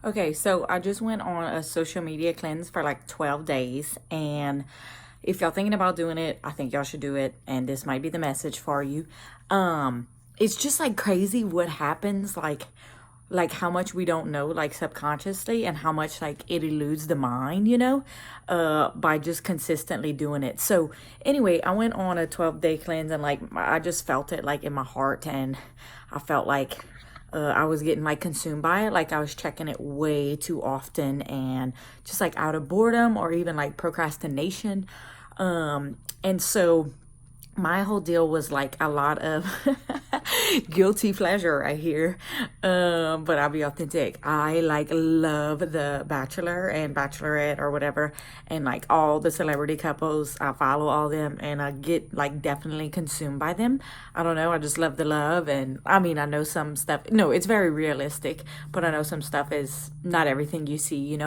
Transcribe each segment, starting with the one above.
Okay, so I just went on a social media cleanse for like 12 days. And if y'all thinking about doing it, I think y'all should do it. And this might be the message for you. It's just like crazy what happens, like how much we don't know, like subconsciously, and how much like it eludes the mind, by just consistently doing it. So anyway, I went on a 12-day cleanse, and like I just felt it like in my heart, and I felt like I was getting like consumed by it. Like I was checking it way too often, and just like out of boredom or even like procrastination. And so my whole deal was like a lot of guilty pleasure right here. But I'll be authentic. I like love The Bachelor and Bachelorette or whatever, and like all the celebrity couples. I follow all them, and I get like definitely consumed by them. I don't know. I just love the love, and I mean, I know some stuff. No, it's very realistic, but I know some stuff is not everything you see.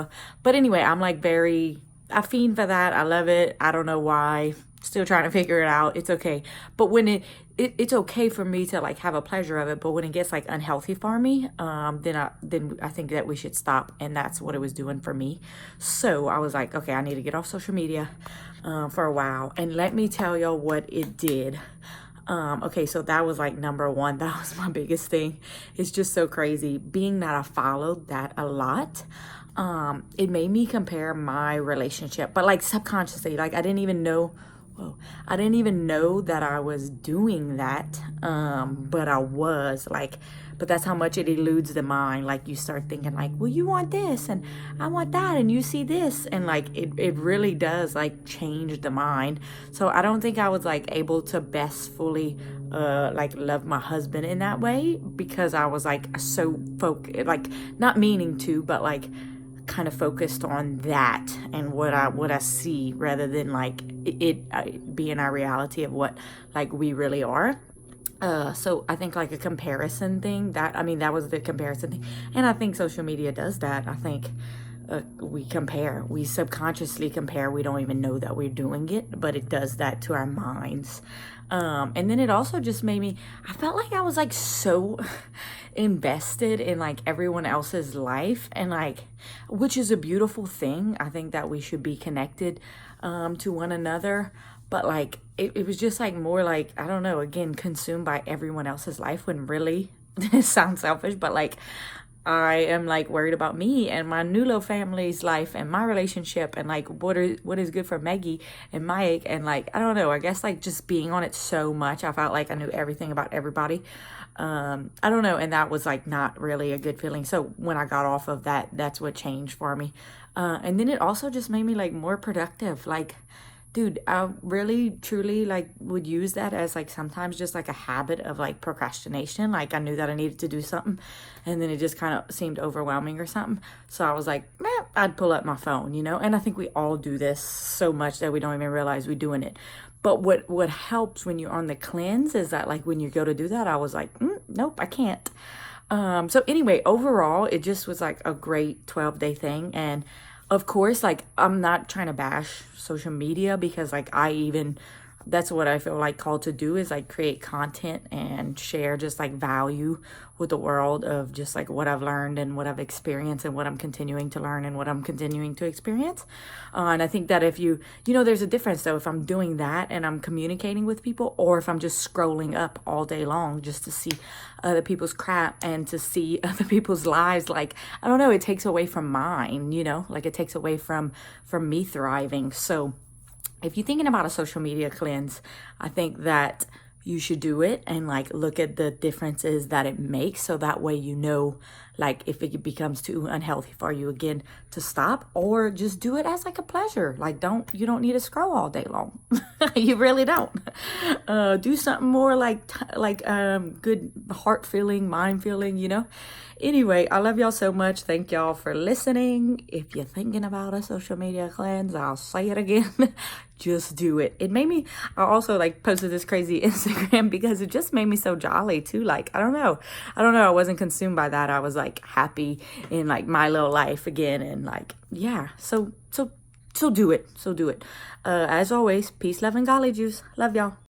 But anyway, I'm like I fiend for that. I love it. I don't know why. Still trying to figure it out. It's okay. But when it's okay for me to like have a pleasure of it, but when it gets like unhealthy for me, then I think that we should stop. And that's what it was doing for me. So I was like, okay, I need to get off social media for a while. And let me tell y'all what it did. Okay, so that was like number one. That was my biggest thing. It's just so crazy. Being that I followed that a lot, it made me compare my relationship, but like subconsciously, like I didn't even know that I was doing that. But I was like, but that's how much it eludes the mind. Like you start thinking like, well, you want this and I want that, and you see this, and like it really does like change the mind. So I don't think I was like able to best fully like love my husband in that way, because I was like so like not meaning to, but like kind of focused on that and what I see, rather than like it being our reality of what like we really are. So I think like a comparison thing, that was the comparison thing. And I think social media does that. I think we subconsciously compare. We don't even know that we're doing it, but it does that to our minds. And then it also just made me, I felt like I was like so invested in like everyone else's life, and like, which is a beautiful thing. I think that we should be connected to one another. But like, it was just like more like, I don't know, again, consumed by everyone else's life, when really, it sounds selfish, but like, I am like worried about me and my new little family's life and my relationship, and like what is good for Maggie and Mike, and like I don't know, I guess like just being on it so much, I felt like I knew everything about everybody. I don't know, and that was like not really a good feeling. So when I got off of that, that's what changed for me. And then it also just made me like more productive. Like, dude, I really truly like would use that as like sometimes just like a habit of like procrastination. Like I knew that I needed to do something, and then it just kind of seemed overwhelming or something. So I was like, I'd pull up my phone. And I think we all do this so much that we don't even realize we're doing it. But what helps when you're on the cleanse is that like when you go to do that, I was like, nope, I can't. So anyway, overall, it just was like a great 12-day thing. And of course, like I'm not trying to bash social media, because like that's what I feel like called to do, is like create content and share just like value with the world of just like what I've learned and what I've experienced and what I'm continuing to learn and what I'm continuing to experience. And I think that if there's a difference though, if I'm doing that and I'm communicating with people, or if I'm just scrolling up all day long just to see other people's crap and to see other people's lives. Like, I don't know, it takes away from mine, like it takes away from me thriving. So if you're thinking about a social media cleanse, I think that you should do it and like look at the differences that it makes, so that way like if it becomes too unhealthy for you, again, to stop, or just do it as like a pleasure. Like you don't need to scroll all day long. You really don't. Do something more like good heart feeling, mind feeling. Anyway, I love y'all so much. Thank y'all for listening. If you're thinking about a social media cleanse, I'll say it again. Just do it. I also like posted this crazy Instagram because it just made me so jolly too. Like, I don't know. I wasn't consumed by that. I was like happy in like my little life again. And like, yeah. So do it. As always, peace, love, and golly juice. Love y'all.